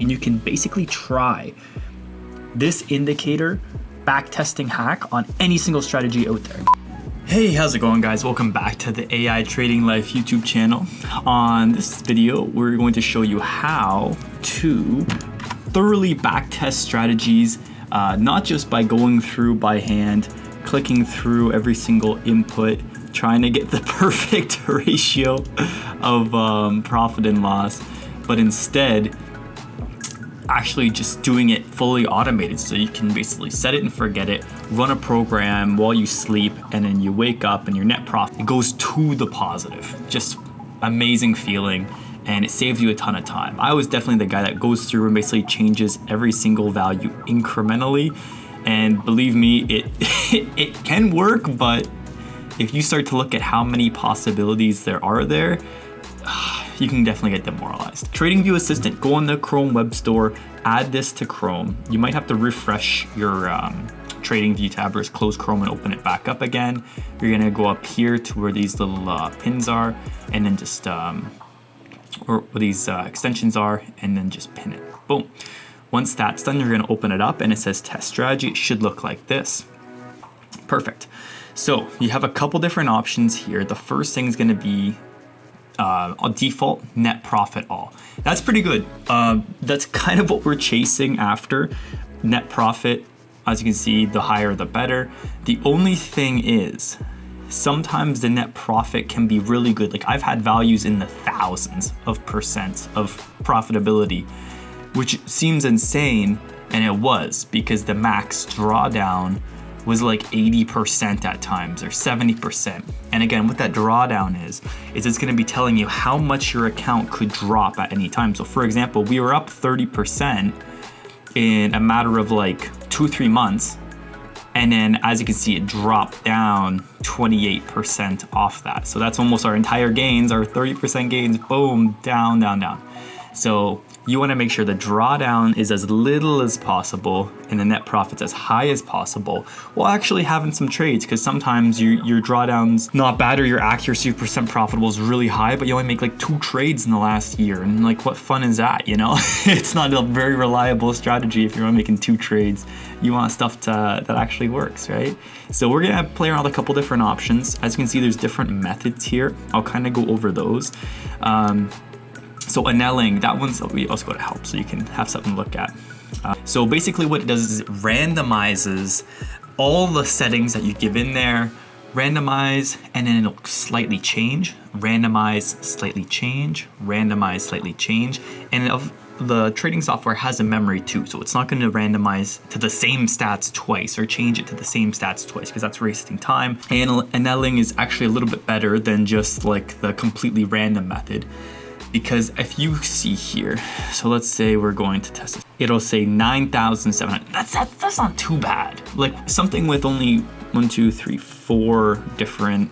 and you can basically try this indicator backtesting hack on any single strategy out there. Hey, how's it going, guys? Welcome back to the AI Trading Life YouTube channel. On this video, we're going to show you how to thoroughly backtest strategies, not just by going through by hand, clicking through every single input, trying to get the perfect ratio of profit and loss, but instead actually just doing it fully automated. So you can basically set it and forget it, run a program while you sleep, and then you wake up and your net profit goes to the positive. Just amazing feeling, and it saves you a ton of time. I was definitely the guy that goes through and basically changes every single value incrementally, and believe me, it can work, but if you start to look at how many possibilities there are there, you can definitely get demoralized. TradingView Assistant, go on the Chrome web store, add this to Chrome. You might have to refresh your TradingView tab, or just close Chrome and open it back up again. You're gonna go up here to where these little pins are, and then just, or where these extensions are, and then just pin it, boom. Once that's done, you're gonna open it up and it says test strategy. It should look like this. Perfect. So you have a couple different options here. The first thing is gonna be default net profit all. That's pretty good. That's kind of what we're chasing after. Net profit, as you can see, the higher the better. The only thing is, sometimes the net profit can be really good. Like, I've had values in the thousands of percent of profitability, which seems insane, and it was, because the max drawdown was like 80% at times, or 70%. And again, what that drawdown is it's gonna be telling you how much your account could drop at any time. So for example, we were up 30% in a matter of like 2-3 months. And then as you can see, it dropped down 28% off that. So that's almost our entire gains, our 30% gains, boom, down, down, down. So you wanna make sure the drawdown is as little as possible and the net profit's as high as possible, while actually having some trades, because sometimes your drawdown's not bad, or your accuracy of percent profitable is really high, but you only make like 2 trades in the last year. And like, what fun is that, you know? It's not a very reliable strategy if you're only making 2 trades. You want stuff that actually works, right? So we're gonna play around with a couple different options. As you can see, there's different methods here. I'll kind of go over those. So annealing, that one's, we also go to help, so you can have something to look at. So basically what it does is it randomizes all the settings that you give in there, randomize, and then it'll slightly change, randomize, slightly change, randomize, slightly change. And the trading software has a memory too, so it's not gonna randomize to the same stats twice or change it to the same stats twice, because that's wasting time. And annealing is actually a little bit better than just like the completely random method. Because if you see here, so let's say we're going to test it. It'll say 9,700. That's not too bad. Like, something with only 1, 2, 3, 4 different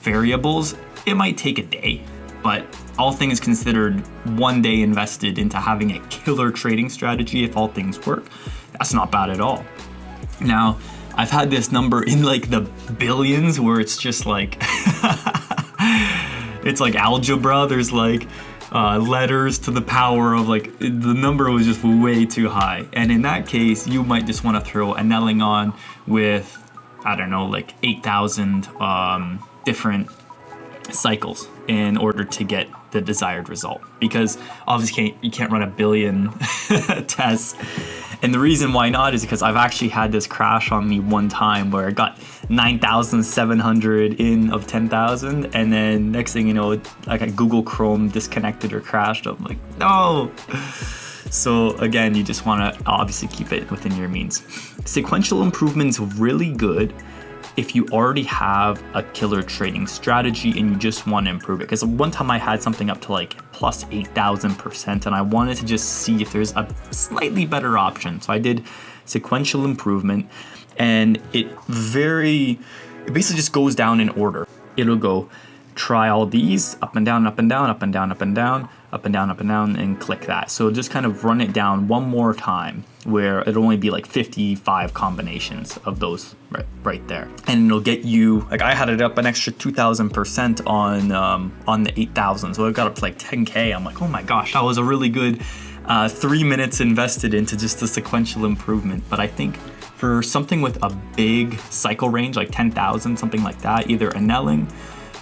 variables, it might take a day, but all things considered, 1 day invested into having a killer trading strategy, if all things work, that's not bad at all. Now, I've had this number in like the billions, where it's just like, it's like algebra. There's like letters to the power of, like, the number was just way too high. And in that case, you might just want to throw annealing on with, I don't know, like 8,000 different cycles in order to get the desired result. Because obviously you can't run a billion tests. And the reason why not is because I've actually had this crash on me one time where I got 9,700 in of 10,000, and then next thing you know, like Google Chrome disconnected or crashed. I'm like, no. So again, you just want to obviously keep it within your means. Sequential improvement's really good if you already have a killer trading strategy and you just want to improve it. Because one time I had something up to like plus 8,000%, and I wanted to just see if there's a slightly better option. So I did sequential improvement, and it basically just goes down in order. It'll go try all these, up and down, up and down, up and down, up and down, up and down, up and down, and click that. So just kind of run it down one more time, where it'll only be like 55 combinations of those right there. And it'll get you, like I had it up an extra 2,000% on the 8,000. So I got up to like 10K. I'm like, oh my gosh, that was a really good 3 minutes invested into just the sequential improvement. But I think for something with a big cycle range, like 10,000, something like that, either annealing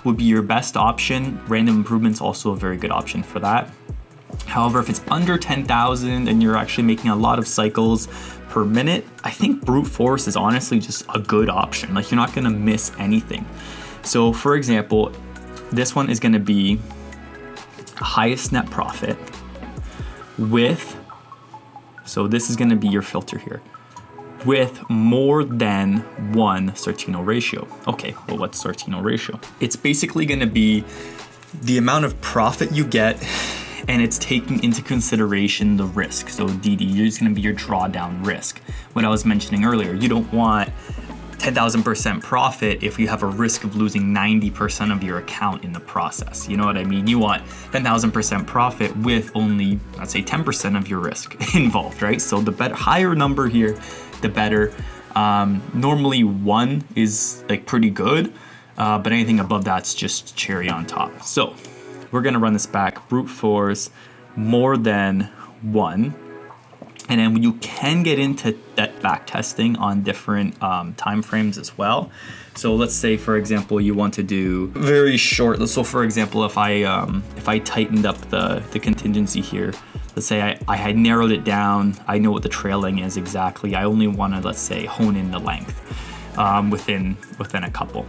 would be your best option. Random improvement's also a very good option for that. However, if it's under 10,000 and you're actually making a lot of cycles per minute, I think brute force is honestly just a good option. Like, you're not gonna miss anything. So for example, this one is gonna be highest net profit with, so this is gonna be your filter here, with more than 1 Sortino ratio. Okay, well, what's Sortino ratio? It's basically gonna be the amount of profit you get, and it's taking into consideration the risk. So DD is gonna be your drawdown risk. What I was mentioning earlier, you don't want 10,000% profit if you have a risk of losing 90% of your account in the process. You know what I mean? You want 10,000% profit with only, let's say, 10% of your risk involved, right? So the better, higher number here, the better. Normally 1 is like pretty good, but anything above that's just cherry on top. So we're gonna run this back, brute force more than 1. And then you can get into that back testing on different time frames as well. So let's say, for example, you want to do very short. So for example, if I tightened up the contingency here, let's say I had narrowed it down. I know what the trailing is exactly. I only want to, let's say, hone in the length within a couple.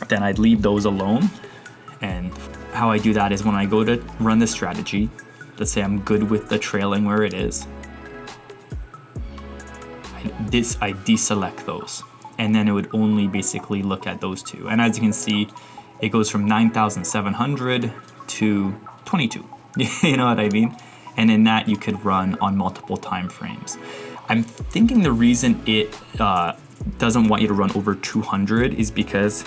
Then I'd leave those alone. And how I do that is when I go to run the strategy, let's say I'm good with the trailing where it is. I deselect those, and then it would only basically look at those two. And as you can see, it goes from 9,700 to 22. You know what I mean? And in that you could run on multiple time frames. I'm thinking the reason it doesn't want you to run over 200 is because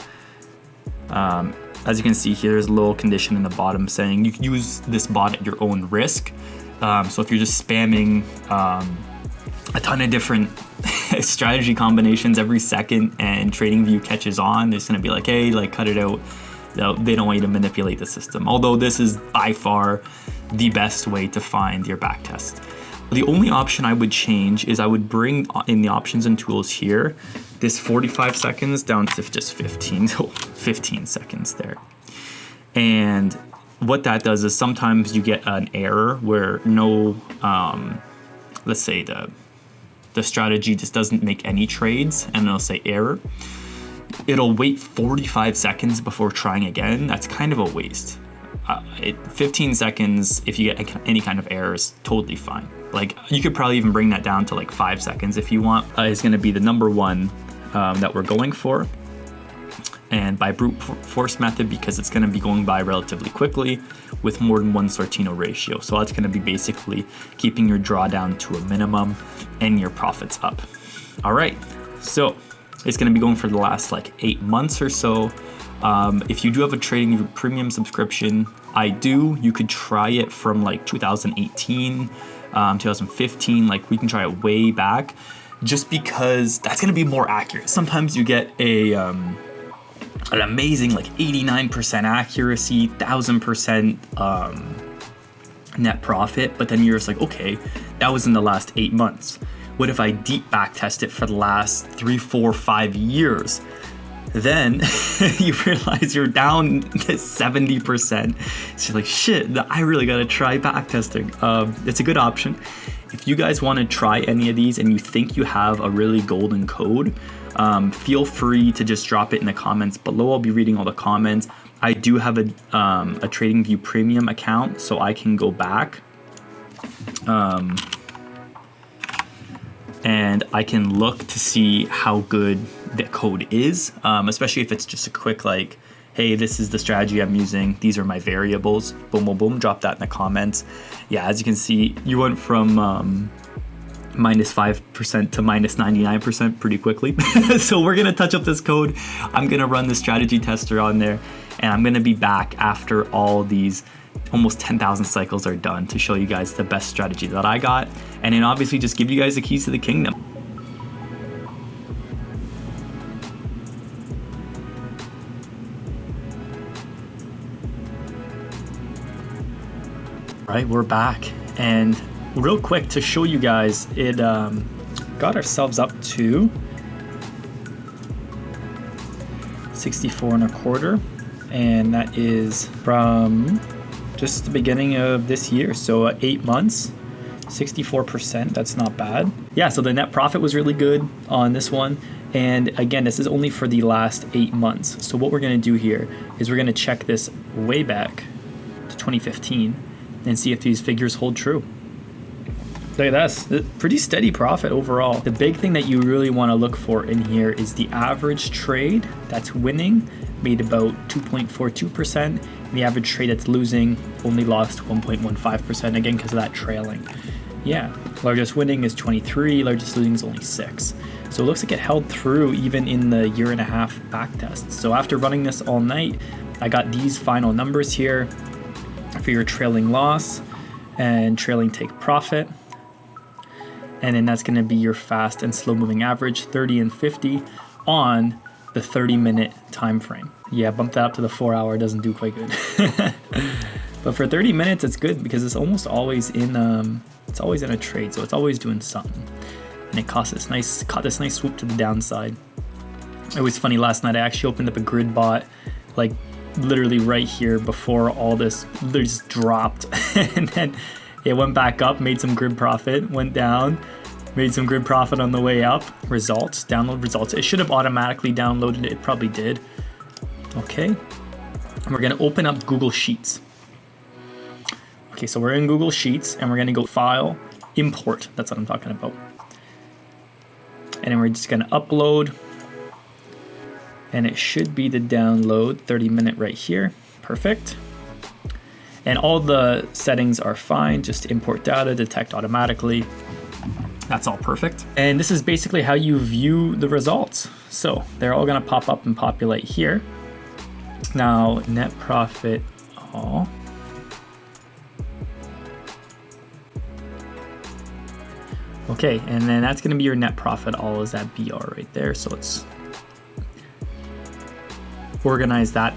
as you can see here, there's a little condition in the bottom saying you can use this bot at your own risk. So if you're just spamming a ton of different strategy combinations every second and TradingView catches on, it's gonna be like, hey, like, cut it out. They don't want you to manipulate the system. Although this is by far the best way to find your backtest. The only option I would change is I would bring in the options and tools here, this 45 seconds down to just 15 seconds there. And what that does is sometimes you get an error where no, let's say the strategy just doesn't make any trades, and it'll say error. It'll wait 45 seconds before trying again. That's kind of a waste. 15 seconds, if you get any kind of error, is totally fine. Like, you could probably even bring that down to like 5 seconds if you want. Is gonna be the number 1 that we're going for. And by brute force method, because it's gonna be going by relatively quickly with more than 1 Sortino ratio. So that's gonna be basically keeping your drawdown to a minimum and your profits up. All right, so it's gonna be going for the last like 8 months or so. If you do have a TradingView premium subscription, you could try it from like 2018, 2015, like we can try it way back, just because that's gonna be more accurate. Sometimes you get an amazing like 89% accuracy, 1000% net profit, but then you're just like, okay, that was in the last 8 months. What if I deep back test it for the last 3, 4, 5 years? Then you realize you're down to 70%. So you're like, shit, I really gotta try backtesting. It's a good option. If you guys wanna try any of these and you think you have a really golden code, feel free to just drop it in the comments below. I'll be reading all the comments. I do have a TradingView premium account, so I can go back and I can look to see how good the code is, especially if it's just a quick like, hey, this is the strategy I'm using, these are my variables, boom, boom, boom, drop that in the comments. Yeah, as you can see, you went from minus 5% to minus 99% pretty quickly. So we're gonna touch up this code. I'm gonna run the strategy tester on there, and I'm gonna be back after all these almost 10,000 cycles are done to show you guys the best strategy that I got, and then obviously just give you guys the keys to the kingdom. Right, we're back, And real quick to show you guys, it got ourselves up to 64.25, and that is from just the beginning of this year. So 8 months, 64%, that's not bad. Yeah, so the net profit was really good on this one. And again, this is only for the last 8 months. So what we're gonna do here is we're gonna check this way back to 2015 and see if these figures hold true. Look at this, pretty steady profit overall. The big thing that you really wanna look for in here is the average trade that's winning made about 2.42%, and the average trade that's losing only lost 1.15%, again because of that trailing. Yeah, largest winning is 23, largest losing is only 6. So it looks like it held through even in the 1.5-year back test. So after running this all night, I got these final numbers here for your trailing loss and trailing take profit. And then that's gonna be your fast and slow moving average, 30 and 50 on the 30-minute time frame. Yeah, bump that up to the 4-hour, doesn't do quite good. But for 30 minutes, it's good because it's almost always in a trade, so it's always doing something. And it caught this nice swoop to the downside. It was funny, last night I actually opened up a grid bot, like literally right here before all this just dropped. And then it went back up, made some grid profit, went down, made some grid profit on the way up. Results, download results. It should have automatically downloaded it, probably did. Okay, and we're gonna open up Google Sheets. Okay, so we're in Google Sheets and we're gonna go File, Import, that's what I'm talking about. And then we're just gonna upload, and it should be the download 30-minute right here, perfect. And all the settings are fine, just import data, detect automatically. That's all perfect. And this is basically how you view the results. So they're all gonna pop up and populate here. Now, net profit all. Okay, and then that's gonna be your net profit all, is that BR right there. So let's organize that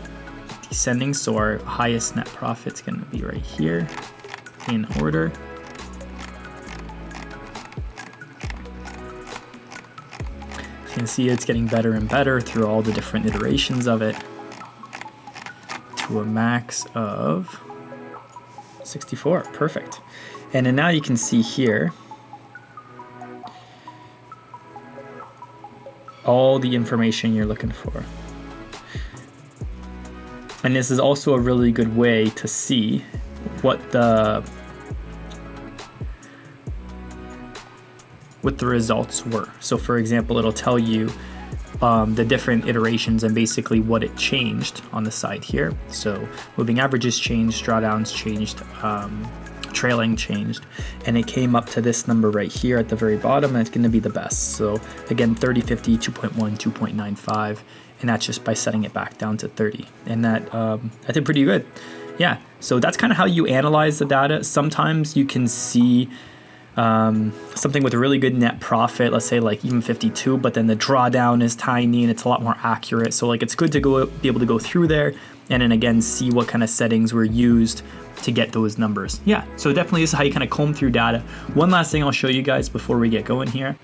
descending. So our highest net profit's gonna be right here in order. You can see it's getting better and better through all the different iterations of it to a max of 64, perfect. And then now you can see here all the information you're looking for. And this is also a really good way to see what the results were. So for example, it'll tell you the different iterations and basically what it changed on the side here. So moving averages changed, drawdowns changed, trailing changed, and it came up to this number right here at the very bottom, and it's going to be the best. So again, 30, 50, 2.1, 2.95, and that's just by setting it back down to 30. And that I did pretty good. Yeah, so that's kind of how you analyze the data. Sometimes you can see something with a really good net profit, let's say like even 52, but then the drawdown is tiny and it's a lot more accurate. So like it's good to be able to go through there and then again see what kind of settings were used to get those numbers. Yeah, so definitely this is how you kind of comb through data. One last thing I'll show you guys before we get going here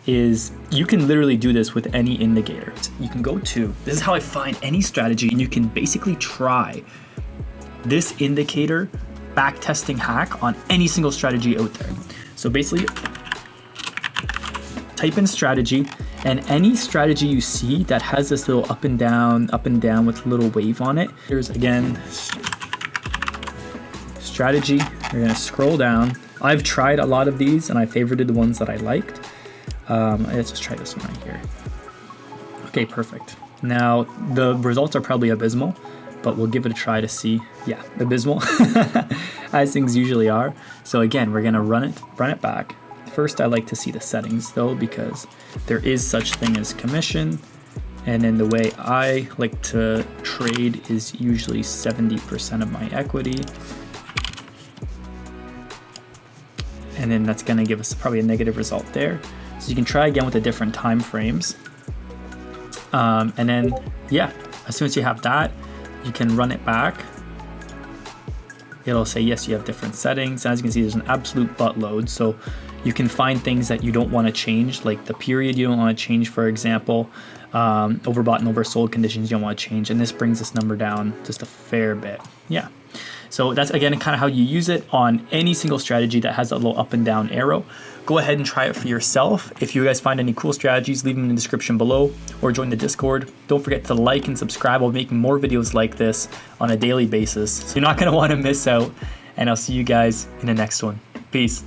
is you can literally do this with any indicator. You can go to, this is how I find any strategy, and you can basically try this indicator backtesting hack on any single strategy out there. So basically, type in strategy, and any strategy you see that has this little up and down with a little wave on it. Here's again, strategy. You're gonna scroll down. I've tried a lot of these and I favorited the ones that I liked. Let's just try this one right here. Okay, perfect. Now the results are probably abysmal, but we'll give it a try to see. Yeah, abysmal, as things usually are. So again, we're gonna run it back. First, I like to see the settings though, because there is such thing as commission. And then the way I like to trade is usually 70% of my equity. And then that's gonna give us probably a negative result there. So you can try again with the different time frames. And then, yeah, as soon as you have that, you can run it back. it'll say, yes, you have different settings. And as you can see, there's an absolute buttload. So you can find things that you don't want to change, like the period you don't want to change, for example. Overbought and oversold conditions you don't want to change. And this brings this number down just a fair bit. Yeah. So that's, again, kind of how you use it on any single strategy that has a little up and down arrow. Go ahead and try it for yourself. If you guys find any cool strategies, leave them in the description below or join the Discord. Don't forget to like and subscribe. I'll be making more videos like this on a daily basis, so you're not going to want to miss out. And I'll see you guys in the next one. Peace.